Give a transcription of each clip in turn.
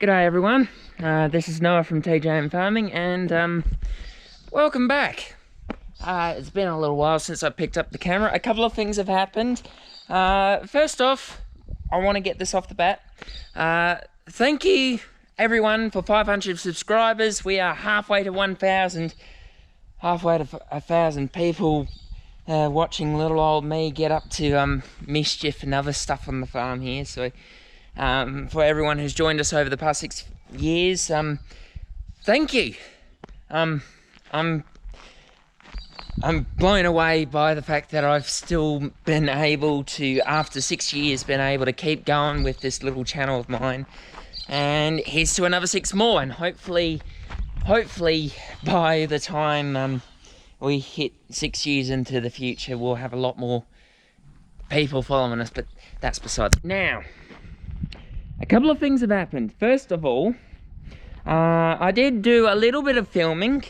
G'day everyone, this is Noah from TJM Farming and welcome back. It's been a little while since I picked up the camera. A couple of things have happened. First off, I want to get this off the bat. Thank you everyone for 500 subscribers. We are halfway to 1,000, halfway to 1,000 people watching little old me get up to mischief and other stuff on the farm here. So for everyone who's joined us over the past 6 years, thank you. I'm blown away by the fact that I've still been able to, after 6 years, been able to keep going with this little channel of mine. And here's to another 6 more, and hopefully by the time we hit 6 years into the future, we'll have a lot more people following us, but that's beside. Now, a couple of things have happened. First of all, I did do a little bit of filming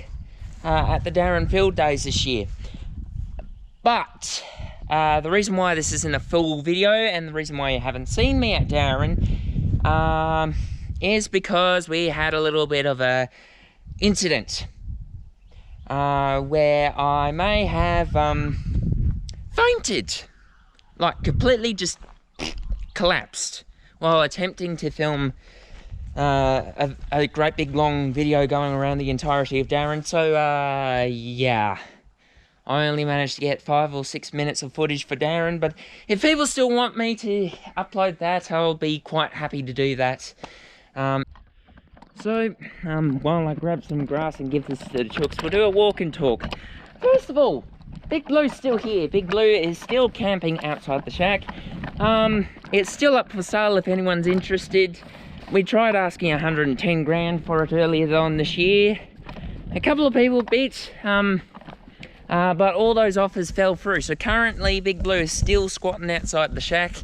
at the Darren field days this year, but the reason why this isn't a full video and the reason why you haven't seen me at Darren is because we had a little bit of a incident where I may have fainted, like completely just collapsed while attempting to film a great big long video going around the entirety of Darren. So yeah, I only managed to get 5 or 6 minutes of footage for Darren, but if people still want me to upload that, I'll be quite happy to do that. So while I grab some grass and give this to the chooks, we'll do a walk and talk. First of all, Big Blue's still here. Big Blue is still camping outside the shack. It's still up for sale if anyone's interested. We tried asking 110 grand for it earlier on this year. A couple of people bid, but all those offers fell through. So currently Big Blue is still squatting outside the shack.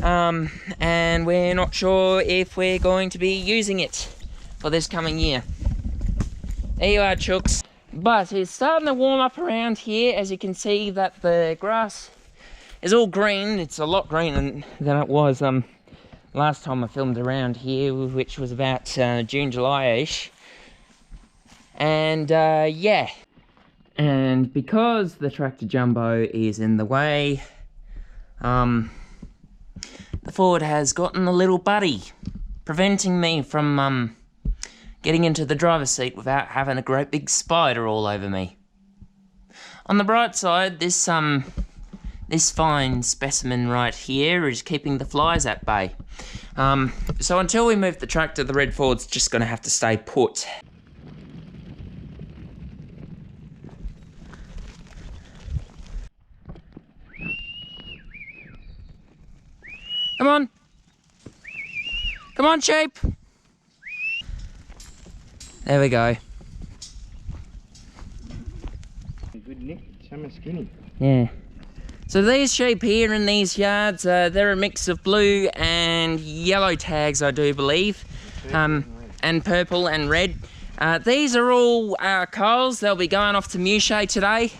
And we're not sure if we're going to be using it for this coming year. There you are, chooks. But it's starting to warm up around here. As you can see that the grass is all green. It's a lot greener than it was last time I filmed around here, which was about June, July-ish. And yeah. And because the tractor jumbo is in the way, the Ford has gotten a little buddy, preventing me from getting into the driver's seat without having a great big spider all over me. On the bright side, this fine specimen right here is keeping the flies at bay. So until we move the tractor, the red Ford's just going to have to stay put. Come on. Come on, sheep. There we go. Good neck, some are skinny. Yeah. So these sheep here in these yards, they're a mix of blue and yellow tags, I do believe. And purple and red. These are all culls. They'll be going off to Muche today.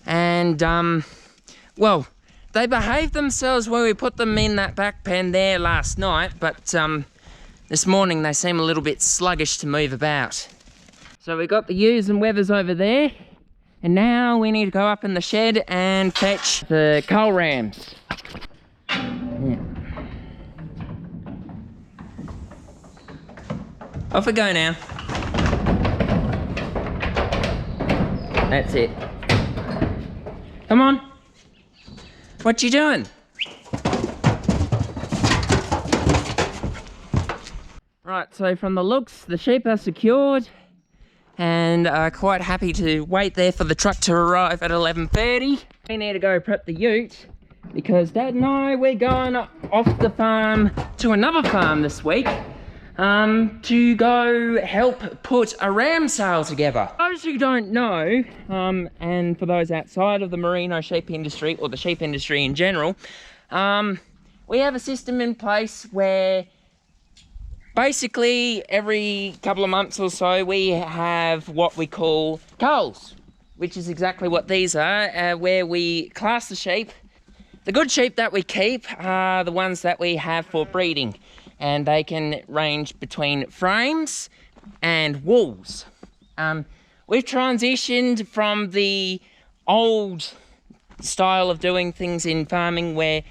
And, well, they behaved themselves when we put them in that back pen there last night, but this morning they seem a little bit sluggish to move about. So we got the ewes and wethers over there, and now we need to go up in the shed and fetch the Poll Rams. Yeah. Off we go now. That's it. Come on. What you doing? Right, so from the looks, the sheep are secured and are quite happy to wait there for the truck to arrive at 11:30. We need to go prep the ute because Dad and I, we're going off the farm to another farm this week to go help put a ram sale together. For those who don't know, and for those outside of the merino sheep industry or the sheep industry in general, we have a system in place where basically every couple of months or so we have what we call culls, which is exactly what these are, where we class the sheep. The good sheep that we keep are the ones that we have for breeding. and they can range between frames and wools. We've transitioned from the old style of doing things in farming where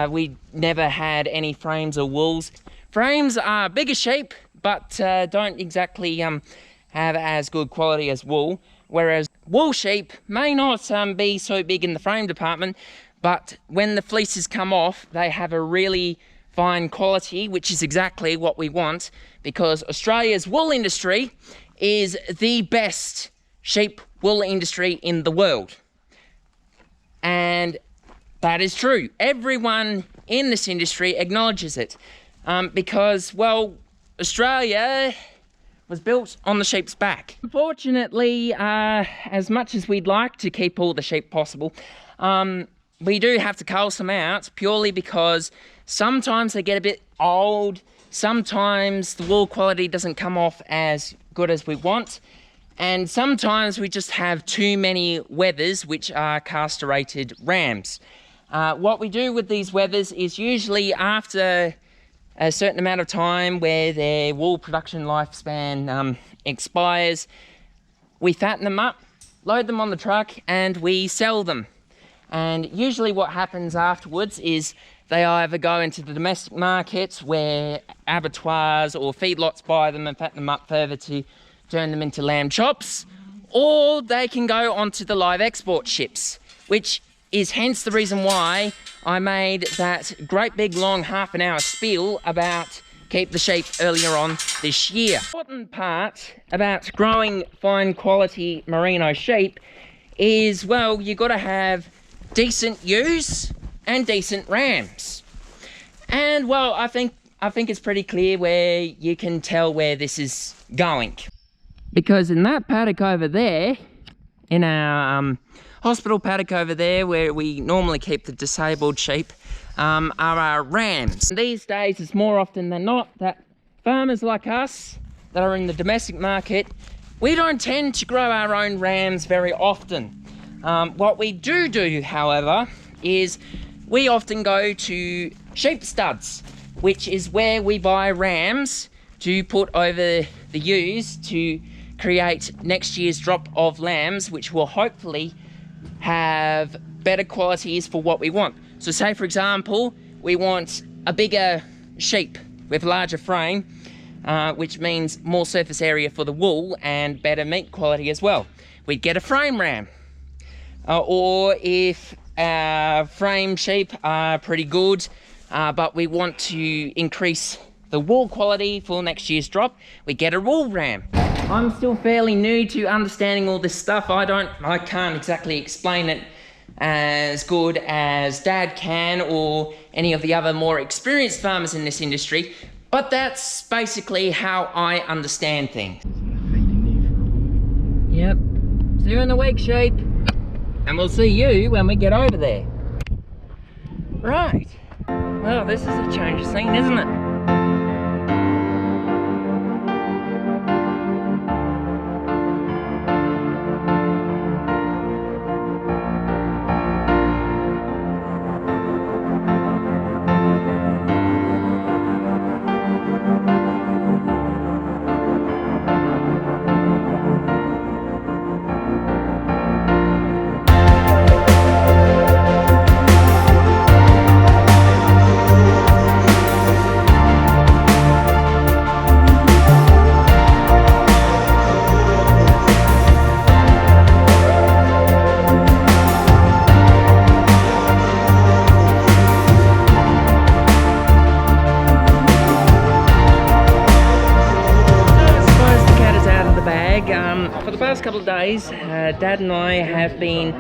we never had any frames or wools. Frames are bigger sheep, but don't exactly have as good quality as wool, whereas wool sheep may not be so big in the frame department, but when the fleeces come off, they have a really fine quality, which is exactly what we want, because Australia's wool industry is the best sheep wool industry in the world. And that is true. Everyone in this industry acknowledges it, because, well, Australia was built on the sheep's back. Unfortunately, as much as we'd like to keep all the sheep possible, we do have to cull some out purely because sometimes they get a bit old, sometimes the wool quality doesn't come off as good as we want, and sometimes we just have too many wethers, which are castrated rams. What we do with these wethers is usually after a certain amount of time where their wool production lifespan expires, we fatten them up, load them on the truck, and we sell them. And usually what happens afterwards is they either go into the domestic markets where abattoirs or feedlots buy them and fatten them up further to turn them into lamb chops, or they can go onto the live export ships, which is hence the reason why I made that great big long half an hour spiel about keep the sheep earlier on this year. The important part about growing fine quality merino sheep is, well, you got to have decent ewes and decent rams. And, well, I think it's pretty clear where you can tell where this is going. Because in that paddock over there, in our hospital paddock over there where we normally keep the disabled sheep, are our rams. These days it's more often than not that farmers like us that are in the domestic market, we don't tend to grow our own rams very often. What we do, however, is we often go to sheep studs, which is where we buy rams to put over the ewes to create next year's drop of lambs, which will hopefully have better qualities for what we want. So say, for example, we want a bigger sheep with larger frame, which means more surface area for the wool and better meat quality as well. We'd get a frame ram. Or if our frame sheep are pretty good, but we want to increase the wool quality for next year's drop, we get a wool ram. I'm still fairly new to understanding all this stuff. I can't exactly explain it as good as Dad can or any of the other more experienced farmers in this industry, but that's basically how I understand things. Yep, see you in a week, sheep, and we'll see you when we get over there. Right, well, this is a change of scene, isn't it? For the past couple of days, Dad and I have been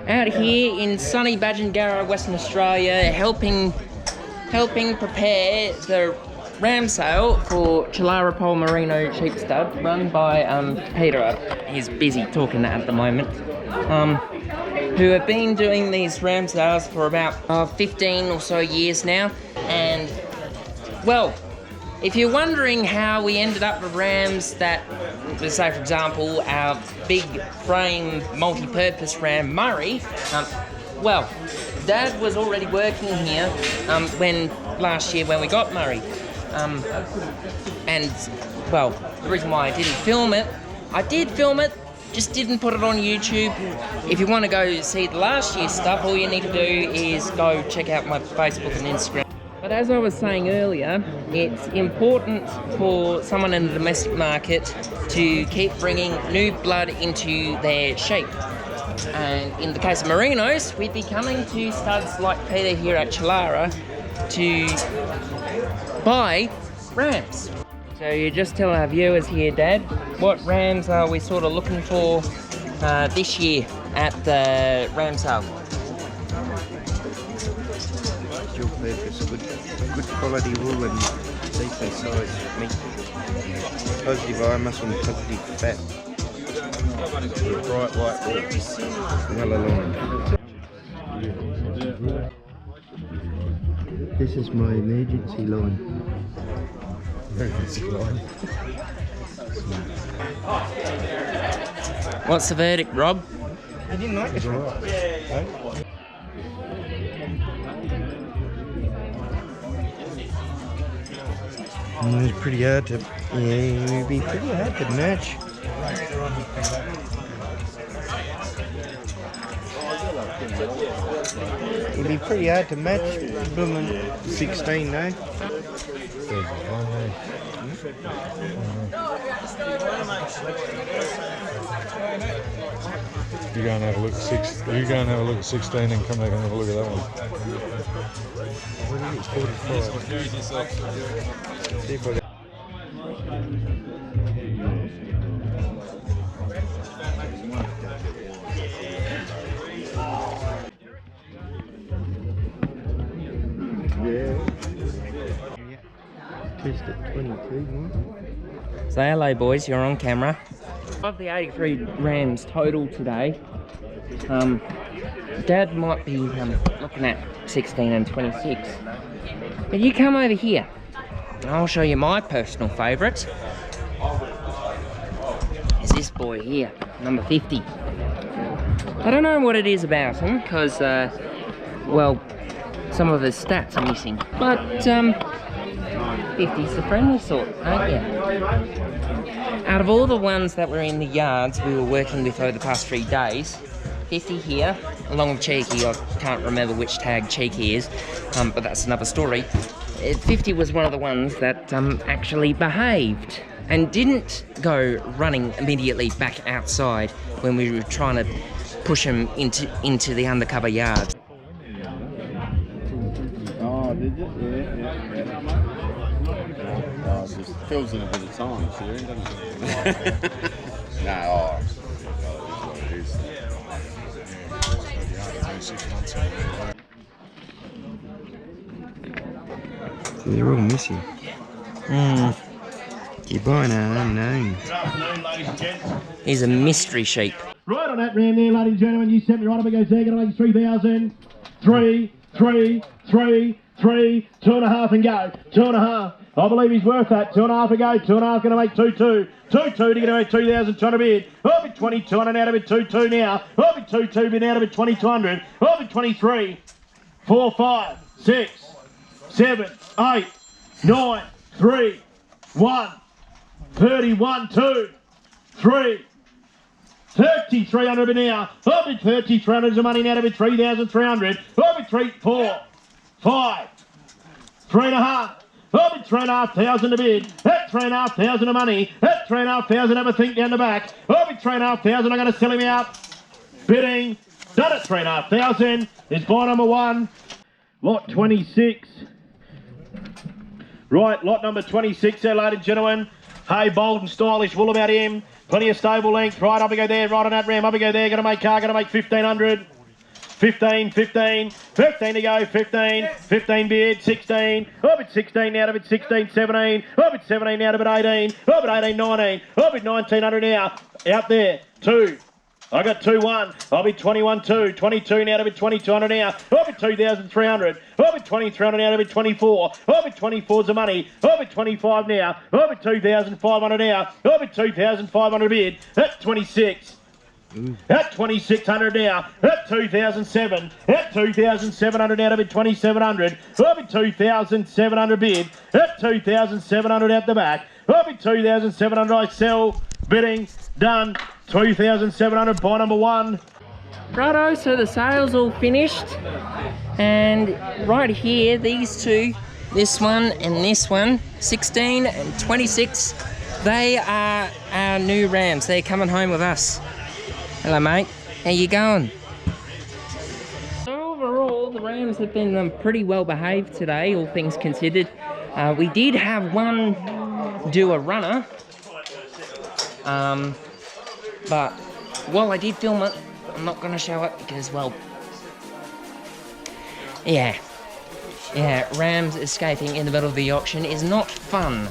out here in sunny Badgingarra, Western Australia, helping prepare the ram sale for Challara Poll Merino sheep stud, run by Peter. He's busy talking at the moment. Who have been doing these ram sales for about 15 or so years now, and well, if you're wondering how we ended up with rams that, let's say for example, our big frame multi-purpose ram Murray, well, Dad was already working here when last year when we got Murray. And, well, the reason why I didn't film it, I did film it, just didn't put it on YouTube. If you want to go see the last year's stuff, all you need to do is go check out my Facebook and Instagram. But as I was saying earlier, it's important for someone in the domestic market to keep bringing new blood into their sheep. And in the case of Merinos, we'd be coming to studs like Peter here at Challara to buy rams. So you just tell our viewers here, Dad, what rams are we sort of looking for this year at the ram sale? Dual purpose, good quality wool and decent size meat. Positive eye muscle and positive fat. Bright white wool. Well aligned. This is my emergency line. What's the verdict, Rob? I didn't like it. It's pretty hard to, it'd be pretty hard to match. It'd be pretty hard to match blooming 16 though. You go and have a look at 6. You go and have a look at 16 and come back and have a look at that one. What is it? 45. See if I got... Test at 22 more. Say hello, boys, you're on camera. Of the 83 rams total today, Dad might be looking at 16 and 26. But you come over here, and I'll show you my personal favourite. Is this boy here, number 50. I don't know what it is about him, because, well, some of his stats are missing. But, 50's the friendly sort, aren't you? Out of all the ones that were in the yards we were working with over the past 3 days, 50 here, along with Cheeky, I can't remember which tag Cheeky is, but that's another story. 50 was one of the ones that actually behaved and didn't go running immediately back outside when we were trying to push him into the undercover yard. Oh, did you? Yeah. Oh, it just fills in a bit of time, Siri, doesn't it? No, So they're all missing. You're buying an unknown. Good afternoon, ladies and gents. He's a mystery sheep. Right on that ram there, ladies and gentlemen. You sent me right up against there. Going to make 3,000. 3, 3, 3, 3, 2.5 and go. 2.5. I believe he's worth that. 2.5 to go. 2.5 going to make 2-2. 2-2 to get away 2,200 bid. Over 2,200 out of it. 2-2 now. Over 2-2 bid out of it. 2,200. Over 23. 4, 5, 6, 7, 8, 9, 3, 1. 31, 2, 3. 3,300 bid now. Over 3,300 is the money now to bid 3,300. Over 3, 4, 5, 3.5. Over 3,500 to bid. At 3,500 of money. At 3,500 have a think down the back. Over 3,500 I'm going to sell him out. Bidding. Done at 3,500. Is buy number 1. Lot 26. Right, lot number 26 there, ladies and gentlemen. Hey, bold and stylish wool about him. Plenty of stable length. Right, up we go there. Right on that ram. Up we go there. Going to make 1,500. 15, 15, 15 to go, 15, 15 bid, 16, up at 16 now to bid 16, 17, up at 17 now to bid 18, up at 18, 19, up at 1,900 now, out there, 2. I got 2-1, I'll be 21-2, 22 now to bid 2,200 now, up at 2,300, up at 2,300 now to bid 24, up at 24's the money, up at 25 now, up at 2,500 now, up at 2,500 bid, at 26. At 2,600 now. At 2,007. At 2,700 out of it. 2,700. Up at 2,700 bid. At 2,700 out the back. Up at 2,700 I sell. Bidding. Done. 2,700 by number 1. Righto, so the sale's all finished. And right here, these two, this one and this one, 16 and 26, they are our new Rams. They're coming home with us. Hello, mate. How you going? So overall, the Rams have been pretty well behaved today, all things considered. We did have one do a runner, but while I did film it, I'm not going to show it because, well, yeah, Rams escaping in the middle of the auction is not fun.